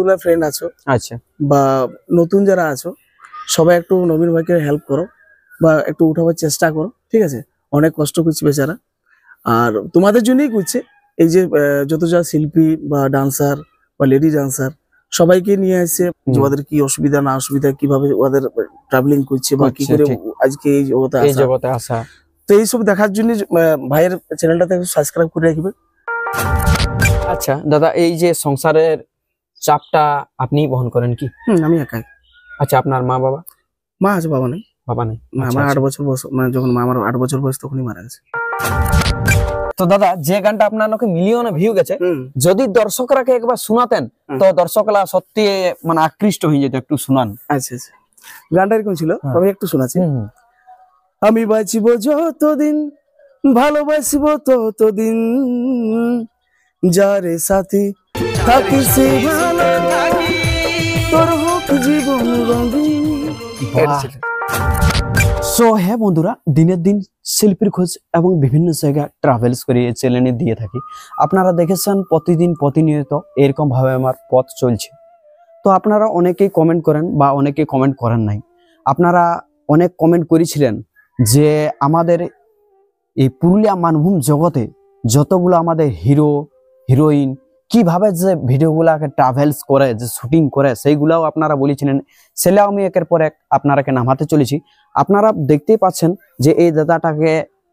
যতগুলো ফ্রেন্ড আছো আচ্ছা বা নতুন যারা আছো সবাই একটু নবীন ভাইকে হেল্প করো বা একটু উঠাবার চেষ্টা করো, ঠিক আছে? অনেক কষ্ট করছে বেচারা, আর তোমাদের জন্যই করছে। এই যে যত যা শিল্পী বা ডান্সার বা লেডি ডান্সার সবাইকে নিয়ে আসছে, যে ওদের কি অসুবিধা না অসুবিধা, কিভাবে ওদের ট্রাভেলিং করছে বা কি করে আজকে এই জগতে আসা, তো এইসব দেখার জন্য ভাইয়ের চ্যানেলটাতে সাবস্ক্রাইব করে রাখবে। আচ্ছা দাদা, এই যে সংসারের চাপটা আপনি বহন করেন কি? আমি একাই। আচ্ছা, আপনার মা বাবা? মা আছে, বাবা নেই। বাবা নেই। আমার 8 বছর বয়স, মানে যখন আমার 8 বছর বয়স তখনই মারা গেছে। তো দাদা, যে গানটা আপনার লোকে মিলিয়নে ভিউ গেছে, যদি দর্শকরাকে একবার শোনাতেন তো দর্শকরা সত্যি মানে আকৃষ্ট হয়ে যেত, একটু শোনান। আচ্ছা আচ্ছা, গানটা এরকম ছিল, আমি একটু শোনাচ্ছি। আমি বাঁচিব যতদিন, ভালোবাসিব ততদিন, যারে সাথী থাকি সে ভালো থাকি, তোর হোক জীবন রঙিন। সো হ্যাঁ বন্ধুরা, দিনের দিন শিল্পীর খোঁজ এবং বিভিন্ন জায়গায় ট্রাভেলস করে এই চ্যানেলে দিয়ে থাকি। আপনারা দেখেছেন প্রতিদিন প্রতিনিয়ত এরকম ভাবে আমার পথ চলছে। তো আপনারা অনেকেই কমেন্ট করেন বা অনেকেই কমেন্ট করেন নাই। আপনারা অনেক কমেন্ট করেছিলেন যে আমাদের এই পুরুলিয়া মানভূম জগতে যতগুলো আমাদের হিরো হিরোইন কিভাবে যে ভিডিওগুলাকে ট্রাভেলস করে, যে শুটিং করে, সেইগুলাও আপনারা বলেছিলেন। সেটাও আমি একের পর এক আপনারাকে নামাতে চলেছি। আপনারা দেখতেই পাচ্ছেন যে এই দাদাটাকে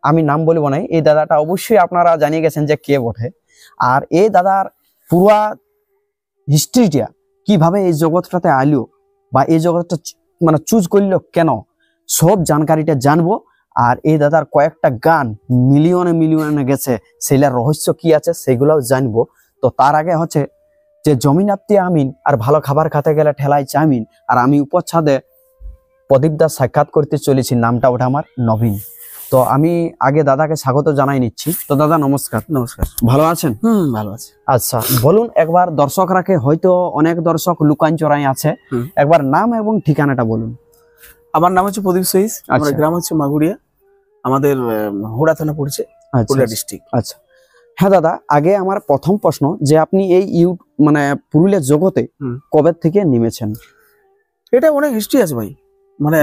আমি নাম বলবো না, এই দাদাটা অবশ্যই আপনারা জানিয়ে গেছেন যে কে বটে। আর এই দাদার পুরা হিস্ট্রিটা কিভাবে এই জগৎটাতে আইলো বা এই জগৎটা মানে চুজ করলো কেন, সব জানকারিটা জানবো। আর এই দাদার কয়েকটা গান মিলিয়নে মিলিয়নে গেছে, সেইটার রহস্য কি আছে সেগুলোও জানবো। তো তার আগে হচ্ছে যে জমিন আপতি আমিন আর ভালো খাবার খেতে গেলে ঠেলাই চামিন, আর আমি উপর ছাদে প্রদীপ দাস সাক্ষাৎ করতে চলেছি, নামটা ওটা আমার নবীন। তো আমি আগে দাদাকে স্বাগত জানাই নিচ্ছি। তো দাদা নমস্কার। নমস্কার, ভালো আছেন? ভালো আছে। আচ্ছা বলুন একবার দর্শকরাকে, হয়তো অনেক দর্শক লুকান চড়াই আছে, একবার নাম এবং ঠিকানাটা বলুন। আমার নাম হচ্ছে প্রদীপ সহিস, আমার গ্রাম হচ্ছে মাগুরিয়া, আমাদের হুড়া থানা পড়ছে, পুরুলিয়া ডিস্ট্রিক্ট। আচ্ছা হ্যাঁ দাদা, আগে আমার প্রথম প্রশ্ন যে আপনি এই মানে পুরুলিয়া জগতে কবে থেকে নেমেছেন? এটা অনেক হিস্ট্রি আছে ভাই, মানে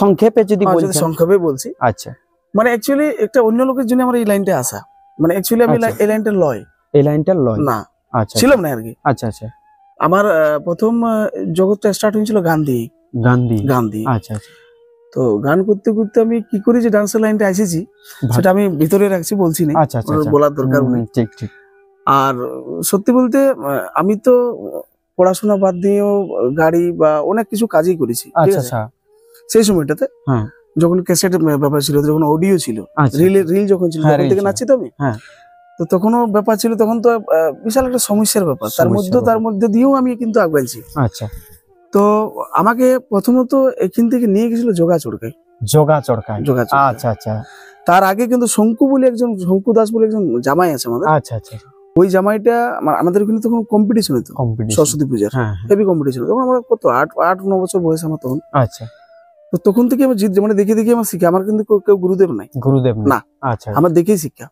সংক্ষেপে যদি বলছেন। সংক্ষেপে বলছি। আচ্ছা, মানে অ্যাকচুয়ালি একটা অন্য লোকের জন্য আমার এই লাইনটা আসা, মানে অ্যাকচুয়ালি আমি এই লাইনটা লয়, এই লাইনটা লয় না। আচ্ছা, ছিলাম না আর কি। আচ্ছা আচ্ছা, আমার প্রথম জগৎটা স্টার্ট হয়েছিল গান দিয়ে। আচ্ছা আচ্ছা। তো গান করতে করতে আমি কি করি যে ডান্সের লাইনটা এসেছি সেটা আমি ভিতরে রাখছি, বলছি না, বলার দরকার নেই। ঠিক ঠিক। আর সত্যি বলতে আমি তো পড়াশোনা বাদ দিয়েও গাড়ি বা অনেক কিছু কাজই করেছি। আচ্ছা, সেই সময়টাতে যখন ক্যাসেটের ব্যাপার ছিল, যখন অডিও ছিল, রিল যখন ছিল, তখন থেকে নাচছি তো আমি। তো তখনও ব্যাপার ছিল, তখন তো বিশাল একটা সমস্যার ব্যাপার, তার মধ্যে দিয়েও আমি কিন্তু আগাইছি। আচ্ছা, তো আমাকে প্রথমত এখান থেকে নিয়ে গেছিল জোগাচড়কায়। আচ্ছা আচ্ছা। তার আগে কিন্তু শঙ্কু দাস বলে একজন জামাই আছে আমাদের। আচ্ছা আচ্ছা। ওই জামাইটা আমাদের ওখানে তখন কম্পিটিশন হতো, সরস্বতী পূজার হেভি কম্পিটিশন। তখন আমরা কত 8-9 বছর বয়স আমার তখন। আচ্ছা। তো তখন থেকে আমি মানে দেখে দেখে আমার শিক্ষা, আমার কিন্তু কেউ গুরুদেব না। আচ্ছা, আমার দেখেই শিক্ষা।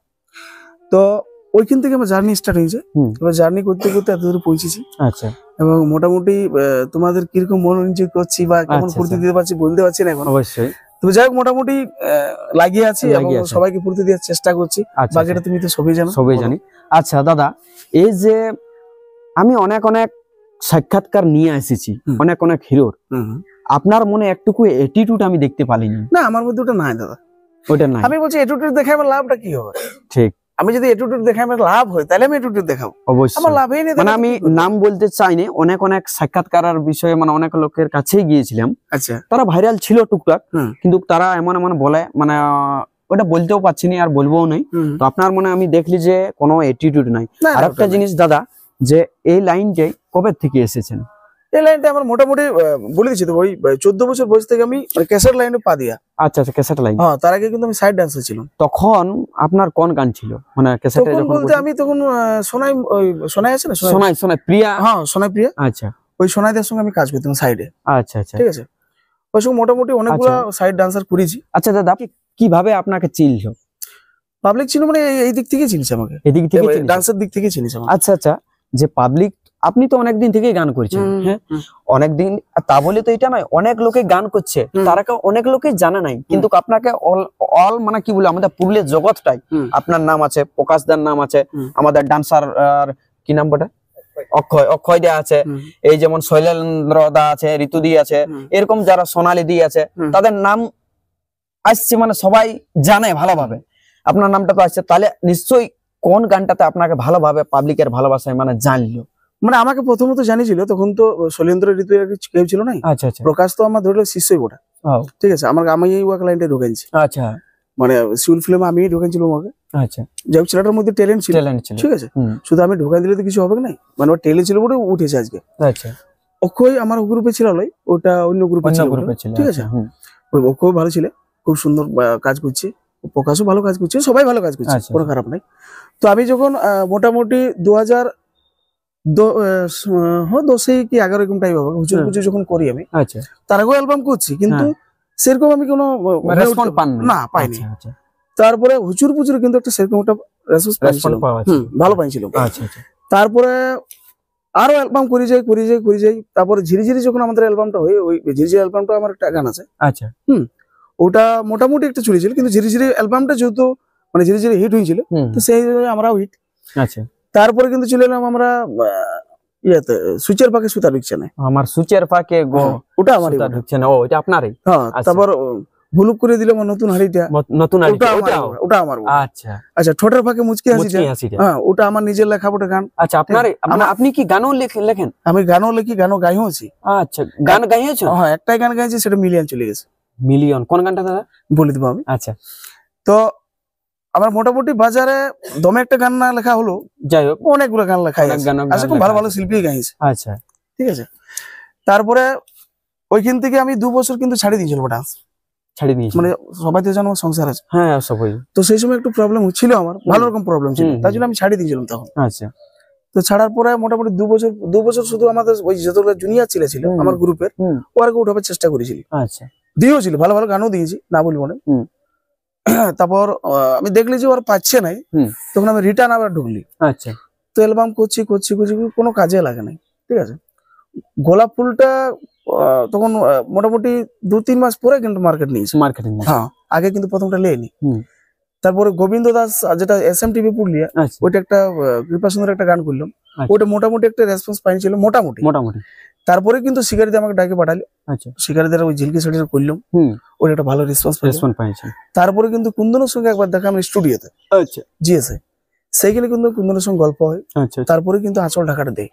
তো ওইখান থেকে আমার জার্নি স্টার্ট হয়েছে। এবার জার্নি করতে করতে এত দূরে পৌঁছেছি। আচ্ছা। এবং মোটামুটি তোমাদের কিরকম মনোরঞ্জন করছি বা কেমন ফুর্তি দিতে পারছি বলতে পারছি না এখন। অবশ্যই। তবে যাই হোক মোটামুটি লাগিয়ে আছি এবং সবাইকে ফুর্তি দেওয়ার চেষ্টা করছি। বাকিটা তুমি তো সবই জানি। আচ্ছা দাদা, এই যে আমি অনেক সাক্ষাৎকার নিয়ে এসেছি অনেক হিরোর, আপনার মনে একটুকু অ্যাটিটিউড আমি দেখতে পাইনি। না, আমার মধ্যে ওটা নাই দাদা, ওটা নাই। আমি বলছি অ্যাটিটিউড দেখে আমার লাভটা কি হবে? ঠিক, আমি যদি অ্যাটিটিউড দেখে আমার লাভ হয় তাহলে আমি অ্যাটিটিউড দেখাবো। অবশ্যই, আমার লাভই নেই। মানে আমি নাম বলতে চাই না, অনেক সাক্ষাৎকারের বিষয়ে মানে অনেক লোকের কাছেই গিয়েছিলাম। আচ্ছা, তারা ভাইরাল ছিল টুকটাক, কিন্তু তারা এমন বলে, মানে ওটা বলতেও পারছি না আর বলবোও নাই। তো আপনার মনে আমি দেখলি যে কোনো অ্যাটিটিউড নাই। আর একটা জিনিস দাদা, যে এই লাইনটাই কবে থেকে এসেছেন? এই লাইনটা আমার মোটামুটি বলে দিচ্ছি তো, ওই 14 বছর বয়স থেকে আমি ক্যাসেট লাইনে পা দিয়া। আচ্ছা আচ্ছা, ক্যাসেট লাইন। হ্যাঁ, তার আগে কিন্তু আমি সাইড ডান্সার ছিলাম। তখন আপনার কোন গান ছিল মানে ক্যাসেটে? যখন বলতে আমি তখন সোনাই আছে না, সোনাই প্রিয়া। হ্যাঁ, সোনাই প্রিয়া। আচ্ছা, ওই সোনাইদের সঙ্গে আমি কাজ করতাম সাইডে। আচ্ছা আচ্ছা, ঠিক আছে। ওই সঙ্গে মোটামুটি অনেকগুলো সাইড ডান্সার করেছি। আচ্ছা দাদা, কিভাবে আপনাকে চিনল? পাবলিক ছিল, মানে এই দিক থেকে চিনছে আমাকে, এদিক থেকে, ডান্সের দিক থেকে চিনছে আমাকে। আচ্ছা আচ্ছা, যে পাবলিক আপনি তো অনেকদিন থেকেই গান করছেন, হ্যাঁ অনেকদিন, তা বলে তো এটা নয়, অনেক লোকে গান করছে, তারা অনেক লোকে জানে নাই, কিন্তু আপনাকে অল মানে কি বলে আমাদের পুরুলিয়ার জগৎটাই আপনার নাম আছে, প্রকাশদার নাম আছে, আমাদের ডান্সার কি নাম বটে অক্ষয় দা আছে, এই যেমন শৈলেন্দ্র দা আছে, ঋতু দি আছে, এরকম যারা সোনালী দি আছে, তাদের নাম আসছে, মানে সবাই জানে ভালোভাবে, আপনার নামটা তো আসছে, তাহলে নিশ্চয়ই কোন গানটাতে আপনাকে ভালোভাবে পাবলিকের ভালোবাসায় মানে জানলো? মানে আমাকে প্রথমত জানিয়েছিল তখন তো শৈলেন্দ্র ঋতু কেউ ছিল না। আচ্ছা আচ্ছা, প্রকাশ তো আমার ধরলো শিষ্যই বটা, ঠিক আছে, আমি এই ওয়ার্ক লাইনটা ঢুকেছি, আচ্ছা মানে সিউল ফিল্মে আমি ঢুকেছিলাম আমাকে, আচ্ছা, যাই ছেলেটার মধ্যে ট্যালেন্ট ছিল, ঠিক আছে, শুধু আমি ঢোকাই দিলে তো কিছু হবে না, মানে ওর ট্যালেন্ট ছিল বলে উঠেছে আজকে। আচ্ছা, অক্ষয় আমার গ্রুপে ছিল, ওটা অন্য গ্রুপে ছিল, ঠিক আছে, ওই অক্ষয় ভালো ছিল, খুব সুন্দর কাজ করছে, প্রকাশও ভালো কাজ করছে, সবাই ভালো কাজ করছে, কোনো খারাপ নাই। তো আমি যখন মোটামুটি 2010 কি 11 এরকম টাইম হবে, হুজুর পুজো যখন করি আমি, আচ্ছা, তার আগেও অ্যালবাম করছি, কিন্তু সেরকম আমি কোনো রেসপন্স পাইনি। তারপরে হুজুর পুজোর কিন্তু একটা সেরকম একটা রেসপন্স ভালো পাইছিল। তারপরে আরো অ্যালবাম করি যাই, তারপরে ঝিরি ঝিরি যখন আমাদের অ্যালবামটা হয়, ওই ঝিরি ঝিরি অ্যালবামটা আমার একটা গান আছে, আচ্ছা, ওটা মোটামুটি একটা চলেছিল, কিন্তু ঝিরি ঝিরি অ্যালবামটা যেহেতু মানে ঝিরি ঝিরি হিট হয়েছিল, তো সেই আমরাও হিট। আচ্ছা, তারপরে কিন্তু চলে এলাম আমরা ইয়েতে সুচের পাকে সুতা ঢুকছে না, আমার সুচের পাকে ওটা আমারই ঢুকছে না, ও এটা আপনারই। হ্যাঁ, তারপর ভুলুক করে দিলাম নতুন হাড়িটা, ওটা আমার। আচ্ছা আচ্ছা, ঠোঁটের ফাঁকে মুচকি হাসিটা, হ্যাঁ ওটা আমার নিজের লেখা বটে গান। আচ্ছা, আপনারই? আপনি কি গানও লেখেন? আমি গানও লিখি, গানও গাইছি। আচ্ছা, গান গাইয়েছেন? হ্যাঁ, একটাই গান গাইছি, সেটা মিলিয়ন চলে গেছে। মিলিয়ন? কোন গানটা দাদা বলে দেবো আমি। আচ্ছা, তো আমার মোটামুটি বাজারে দমে একটা গান না লেখা হলো, যাই হোক অনেকগুলো গান লেখা আছে, খুব ভালো ভালো শিল্পী গাইছে। আচ্ছা, ঠিক আছে। তারপরে ওইখান থেকে আমি 2 বছর কিন্তু ছাড়ি দিয়েছিল ডান্স, ছাড়ি দিয়েছি, মানে সবাই তো জানো সংসার আছে। হ্যাঁ সবাই। তো সেই সময় একটু প্রবলেম ছিল, আমার ভালো রকম প্রবলেম ছিল, তাই জন্য আমি ছাড়ি দিয়েছিলাম তখন। আচ্ছা, তো ছাড়ার পরে মোটামুটি 2 বছর শুধু আমাদের ওই যতগুলো জুনিয়র ছিল আমার গ্রুপের, ওরাকে উঠাবার চেষ্টা করেছিল। আচ্ছা, দিয়েছিল, ভালো ভালো গানও দিয়েছি, না বলবো না। তারপর আমি দেখলি যে ওরা পাচ্ছে নাই, তখন আমি রিটার্ন আবার ঢুকলি। আচ্ছা, তো অ্যালবাম করছি কোনো কাজে লাগে নাই, ঠিক আছে। গোলাপ ফুলটা তখন মোটামুটি 2-3 মাস পরে কিন্তু মার্কেট নিয়েছে, হ্যাঁ, আগে কিন্তু প্রথমটা লেয়নি। তারপরে গোবিন্দ দাস, যেটা SM টিভি পুরুলিয়া, ওইটা একটা কৃপা সুন্দর একটা গান করলাম, ওইটা মোটামুটি একটা রেসপন্স পাইছিল, মোটামুটি। তারপরে কিন্তু শিকারিতে আমাকে ডাকে পাঠালো, শিকারিদের ওই ঝিলকি শাড়িটা করলাম, ওইটা একটা ভালো রেসপন্স পাইছে। তারপরে কিন্তু কুন্দনের সঙ্গে একবার দেখা আমি স্টুডিওতে, জিএসএ, সেইখানে কিন্তু কুন্দনের সঙ্গে গল্প হয়। তারপরে কিন্তু আঁচল ঢাকাটা দেয়,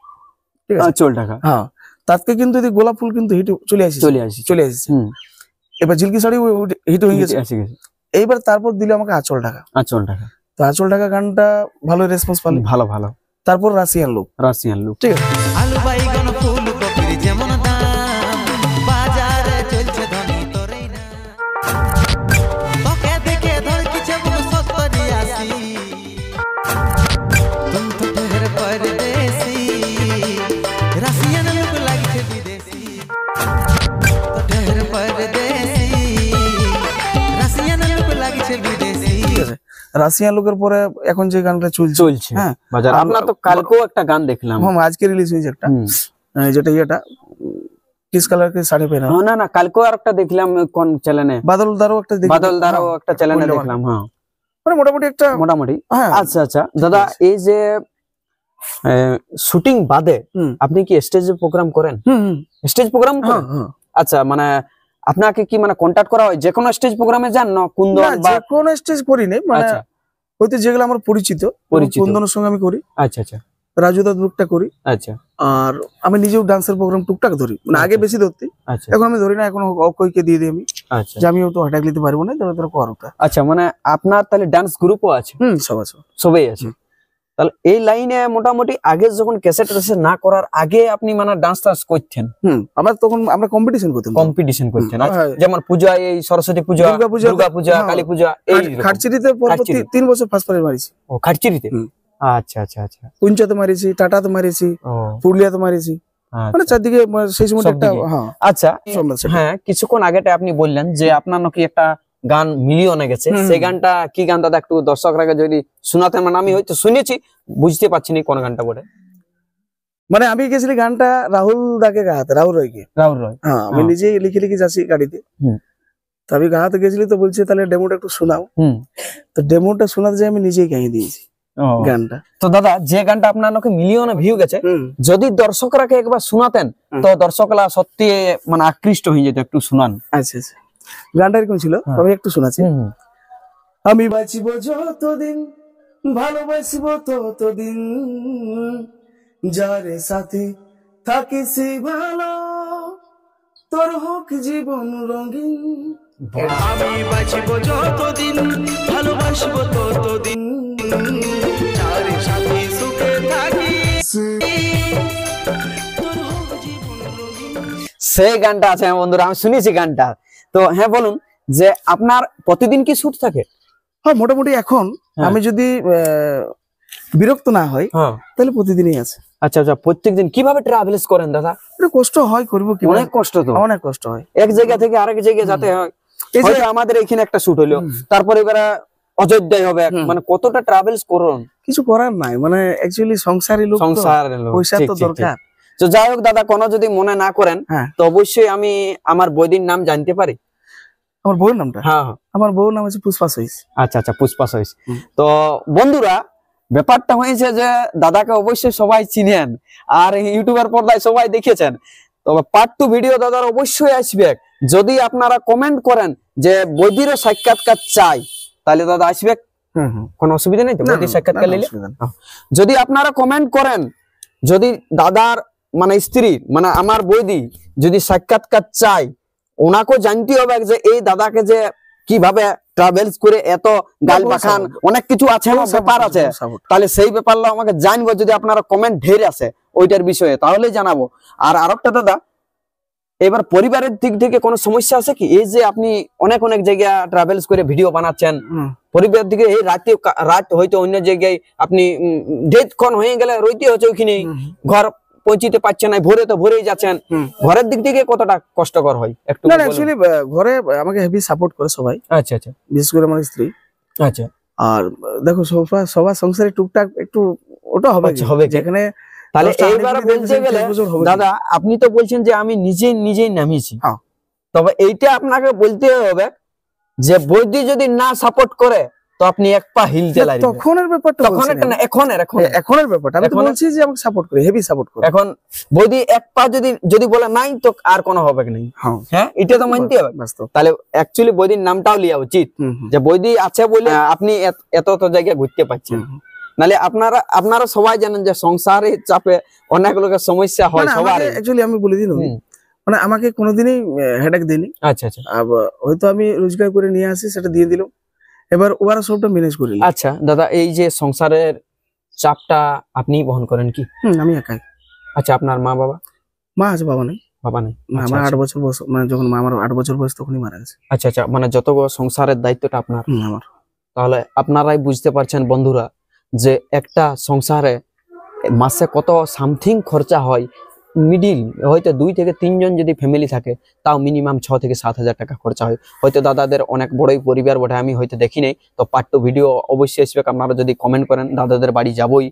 ঠিক আছে, আঁচল ঢাকা, হ্যাঁ। তাতে কিন্তু গোলাপ ফুল কিন্তু হিট চলে আসছে। এবার ঝিলকি শাড়ি হিট হয়ে গেছে। এইবার তারপর দিলে আমাকে আঁচল ঢাকা। তো আঁচল ঢাকা গানটা ভালো রেসপন্স পালি, ভালো। তারপর রাশিয়ান লোক, ঠিক আছে। আলু বাইগন ফুলকপির যেমন দাম, বাজারে চলছে ধনী তোরই না, তোকে দেখে ধর কিছু সত্তরি আসি, তুমি তো ঢের পরদেশি, রাশিয়ান লোক লাগছে বিদেশি, ঢের পরদেশি, রাশিয়ান লোক লাগছে বিদেশি। রাশিয়ান লোকের পরে এখন যে গানটা চলছে, হ্যাঁ, আপনার তো কালকেও একটা গান দেখলাম, আজকে রিলিজ হয়েছে একটা, যেটা কিস কালার কে শাড়ি পরে, না কালকেও আরেকটা দেখলাম, কোন চ্যানেলে, বাদলদারও একটা চ্যানেলে দেখলাম, হ্যাঁ, মানে মোটামুটি একটা, আচ্ছা দাদা, এই যে শুটিং বাদে আপনি কি স্টেজে প্রোগ্রাম করেন? স্টেজ প্রোগ্রাম করেন? আচ্ছা, মানে আপনাকে কি মানে কন্টাক্ট করা হয়, যে কোনো স্টেজ প্রোগ্রামে যান না? কুন্দন বা কোনো স্টেজ করি নাই, মানে হয়তো যেগুলো আমার পরিচিত, কুন্দনের সঙ্গে আমি করি, আচ্ছা, রাজু দার গ্রুপটা করি, আচ্ছা, আর আমি নিজেও ডান্সের প্রোগ্রাম টুকটাক ধরি, মানে আগে বেশি ধরতে, এখন আমি ধরি না, এখন অক্ষয়কে দিয়ে দিই আমি, যে আমিও তো হঠাৎ নিতে পারবো না, তোরা কর ওটা। আচ্ছা, মানে আপনার তাহলে ডান্স গ্রুপও আছে? সবাই আছে। তাহলে এই লাইনে মোটামুটি আগে যখন ক্যাসেট না করার আগে আপনি মানে ডান্স করতেন? আমরা তখন আমরা কম্পিটিশন করতেন, যেমন পূজা, এই সরস্বতী পূজা, দুর্গা পূজা, কালী পূজা, এই খাটচিরিতে 3 বছর ফার্স্ট প্রাইজ মারিছি। ও, খাটচিরিতে? আচ্ছা, পুঞ্চাতে মারিছি, টাটাতে মারিছি, পুরুলিয়াতে মারিছি, মানে চারদিকে সেই সময় একটা। আচ্ছা, হ্যাঁ, কিছুক্ষণ আগেটা আপনি বললেন যে আপনার নাকি একটা গান মিলিয়নে গেছে, সেই গানটা কি গান দাদা, একটু দর্শকরা যদি শোনাতেন, মানে আমি হয়তো শুনেছি, বুঝতে পারছি না কোন গানটা বলে। মানে আমি গেছিলি গানটা রাহুল দাকে গাহাতে, রাহুল রয়কে। রাহুল রয়। হ্যাঁ, আমি হ্যাঁ। নিজেই লিখে লিখে যাচ্ছি গাড়িতে। হুম। তো আমি গাহাতে গেছিলি, তো বলছে তাহলে ডেমোটা একটু শোনাও। তো ডেমোটা শোনাতে যাই আমি নিজেই গাইয়ে দিয়েছি গানটা। তো দাদা যে গানটা আপনার লোকে মিলিয়নে ভিউ গেছে, যদি দর্শকরাকে একবার শোনাতেন তো দর্শকরা সত্যি মানে আকৃষ্ট হয়ে যেত। একটু শোনান। আচ্ছা আচ্ছা, গানটা এরকম ছিল, আমি একটু শোনাচ্ছি। আমি বাঁচিব যতদিন, ভালোবাসিব ততদিন, যারে সাথে থাকিস ভালো, তোর হোক জীবন রঙিন। আমি বাঁচিব যতদিন, ভালোবাসিব ততদিন, যারে সাথে সুখে থাকিস, তোর হোক জীবন রঙিন। সেই গানটা আছে বন্ধুরা, আমি শুনেছি গানটা। তো হ্যাঁ বলুন, যে আপনার প্রতিদিন কি শুট থাকে? হ্যাঁ, মোটামুটি এখন আমি যদি বিরক্ত না হয় তাহলে প্রতিদিনই আছে। আচ্ছা আচ্ছা, প্রত্যেকদিন কিভাবে ট্রাভেলস করেন দাদা? একটু কষ্ট হয়, করবো কি, অনেক কষ্ট তো, অনেক কষ্ট হয়। এক জায়গা থেকে আরেক জায়গায় যেতে হয়। এই যে আমাদের এখানে একটা শুট হইলো, তারপরে এবারে অযোধ্যায় হবে, মানে কতটা ট্রাভেলস করুন। কিছু করার নাই, মানে অ্যাকচুয়ালি সংসারী লোক, পয়সা তো দরকার। তো যাই হোক দাদা, কোনো যদি মনে না করেন তো অবশ্যই আমি আমার বৌদির নাম জানতে পারি? আমার বউর নামটা? হ্যাঁ, আমার বউর নাম হচ্ছে পুষ্পা সইস। আচ্ছা আচ্ছা, পুষ্পা সইস। তো বন্ধুরা ব্যাপারটা হয়েছে যে দাদাকে অবশ্যই সবাই চিনেন আর ইউটিউবের পর্দায় সবাই দেখেছেন। তবে পার্ট 2 ভিডিও দাদার অবশ্যই আসবে। যদি আপনারা কমেন্ট করেন যে বৌদিরও সাক্ষাৎকার চাই, তাহলে দাদা আসবে, কোনো অসুবিধা নেই তো বৌদির সাক্ষাৎকার নিলে? যদি আপনারা কমেন্ট করেন, যদি দাদার মানে স্ত্রী মানে আমার বৌদি যদি সাক্ষাৎকার চাই, ওনাকেও জানতে হবে যে এই দাদাকে যে কিভাবে ট্রাভেলস করে এত গাল বাখান অনেক কিছু আছে, ব্যাপার আছে, তাহলে সেই ব্যাপারটা আমাকে জানবো। যদি আপনারা কমেন্ট ঢের আছে ওইটার বিষয়ে তাহলে জানাবো। আর আরেকটা দাদা, এবার পরিবারের দিক থেকে কোনো সমস্যা আছে কি? এই যে আপনি অনেক অনেক জায়গা ট্রাভেলস করে ভিডিও বানাচ্ছেন, পরিবারের দিকে এই রাত হয়তো অন্য জায়গায় আপনি ডেটক্ষণ হয়ে গেলে রইতে হচ্ছে ওইখানে, ঘর পৌঁছিতে পারছেন না, ভোরে তো ভোরেই যাচ্ছেন, ঘরের দিক থেকে কতটা কষ্টকর হয় একটু? না অ্যাকচুয়ালি ঘরে আমাকে হেভি সাপোর্ট করে সবাই। আচ্ছা আচ্ছা, বিশেষ করে আমার স্ত্রী। আচ্ছা, আর দেখো সবার সংসারে টুকটাক একটু ওটা হবে, যেখানে তাহলে এইবারে বলতে গেলে দাদা আপনি তো বলছেন যে আমি নিজেই নামিয়েছি, তবে এইটা আপনাকে বলতে হবে যে বৈদ্য যদি না সাপোর্ট করে তো আপনি এক পা হিলতে লাগবে। তখনের ব্যাপারটা, এখনের ব্যাপারটা আমি তো বলছি যে আমাকে সাপোর্ট করে, হেভি সাপোর্ট করে। এখন বৈদ্য এক পা যদি বলে নাই তো আর কোনো হবে কি নাই? হ্যাঁ, এটা তো মানতে হবে। তাহলে অ্যাকচুয়ালি বৈদ্যর নামটাও লিয়া উচিত যে বৈদ্য আছে বলে আপনি এত জায়গায় ঘুরতে পারছেন। নালে আপনারা সবাই জানেন যে সংসারে চাপে অনেক লোকের সমস্যা হয় সবার। অ্যাকচুয়ালি আমি বলে দিই, মানে আমাকে কোনোদিনই হেডেক দেয়নি। আচ্ছা আচ্ছা, হয়তো আমি রোজগার করে নিয়ে আসি, সেটা দিয়ে দিলাম, এবার ওরা সবটা ম্যানেজ করে। আচ্ছা দাদা, এই যে সংসারের চাপটা আপনি বহন করেন কি? আমি একাই। আচ্ছা, আপনার মা বাবা? মা আছে, বাবা নেই। বাবা নেই, আমার 8 বছর বয়স, মানে যখন আমার 8 বছর বয়স তখনই মারা গেছে। আচ্ছা আচ্ছা, মানে যত সংসারের দায়িত্বটা আপনার? আমার। তাহলে আপনারাই বুঝতে পারছেন বন্ধুরা যে একটা সংসারে মাসে কত সামথিং খরচা হয়। মিডিল হয়তো 2 থেকে 3 জন যদি ফ্যামিলি থাকে তাও মিনিমাম 6 থেকে 7 হাজার টাকা খরচা হয়। হয়তো দাদাদের অনেক বড়ই পরিবার বটে, আমি হয়তো দেখি নাই। তো পার্ট 2 ভিডিও অবশ্যই আসবে, আপনারা যদি কমেন্ট করেন দাদাদের বাড়ি যাবই।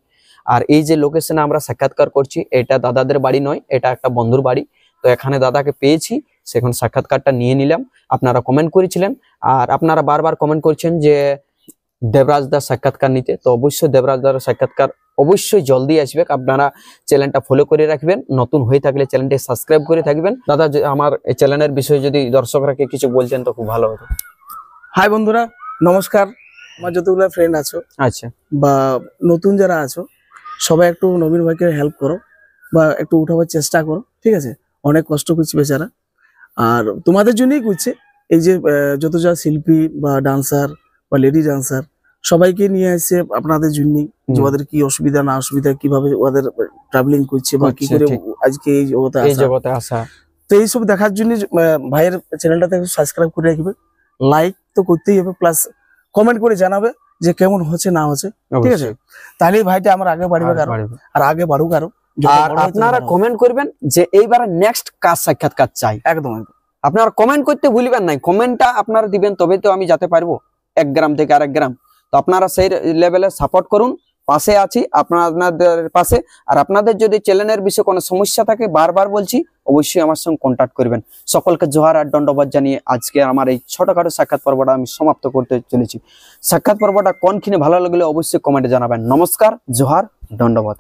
আর এই যে লোকেশনে আমরা সাক্ষাৎকার করছি, এটা দাদাদের বাড়ি নয়, এটা একটা বন্ধুর বাড়ি। তো এখানে দাদাকে পেয়েছি, সেখানে সাক্ষাৎকারটা নিয়ে নিলাম। আপনারা কমেন্ট করেছিলেন আর আপনারা বারবার কমেন্ট করছেন যে দেবরাজদার সাক্ষাৎকার নিতে। তো অবশ্যই দেবরাজদার সাক্ষাৎকার অবশ্যই জলদি আসবে। আপনারা চ্যানেলটা ফলো করে রাখবেন, নতুন হয়ে থাকলে চ্যানেলটি সাবস্ক্রাইব করে থাকবেন। দাদা আমার এই চ্যানেলের বিষয়ে যদি দর্শকরাকে কিছু বলছেন তো খুব ভালো হতো। হাই বন্ধুরা, নমস্কার। আমার যতগুলো ফ্রেন্ড আছো, আচ্ছা, বা নতুন যারা আছো, সবাই একটু নবীন ভাইকে হেল্প করো বা একটু উঠাবার চেষ্টা করো, ঠিক আছে? অনেক কষ্ট করছে বেচারা, আর তোমাদের জন্যই করছে। এই যে যত যা শিল্পী বা ডান্সার বা লেডি ডান্সার সবাইকে নিয়ে আসছে আপনাদের জন্যই, যে ওদের কি অসুবিধা না অসুবিধা, কিভাবে ওদের ট্রাভেলিং করছে বা কি করে আজকে এই জগতে আসা। তো এইসব দেখার জন্য ভাইয়ের চ্যানেলটাতে সাবস্ক্রাইব করে রাখবে, লাইক তো করতেই হবে, প্লাস কমেন্ট করে জানাবে যে কেমন হচ্ছে না হচ্ছে, ঠিক আছে? তাহলে ভাইটা আমার আগে বাড়বে আর আগে বাড়ুক আরো। আর আপনারা কমেন্ট করবেন যে এইবারে নেক্সট কাজ সাক্ষাৎকার চাই। একদম আপনারা কমেন্ট করতে ভুলবেন না, কমেন্টটা আপনারা দিবেন তবে তো আমি যেতে পারবো 1 গ্রাম থেকে আরেক গ্রাম। তো আপনারা সেই লেভেলে সাপোর্ট করুন, পাশে আছি, আপনাদের পাশে। আর আপনাদের যদি চ্যানেলের বিষয়ে কোনো সমস্যা থাকে, বারবার বলছি, অবশ্যই আমার সঙ্গে কন্ট্যাক্ট করবেন। সকলকে জোহার আর দণ্ডবাদ জানিয়ে আজকে আমার এই ছোটখাটো সাক্ষাৎ পর্বটা আমি সমাপ্ত করতে চলেছি। সাক্ষাৎ পর্বটা কোনখানে ভালো লাগলে অবশ্যই কমেন্টে জানাবেন। নমস্কার, জোহার, দণ্ডবাদ।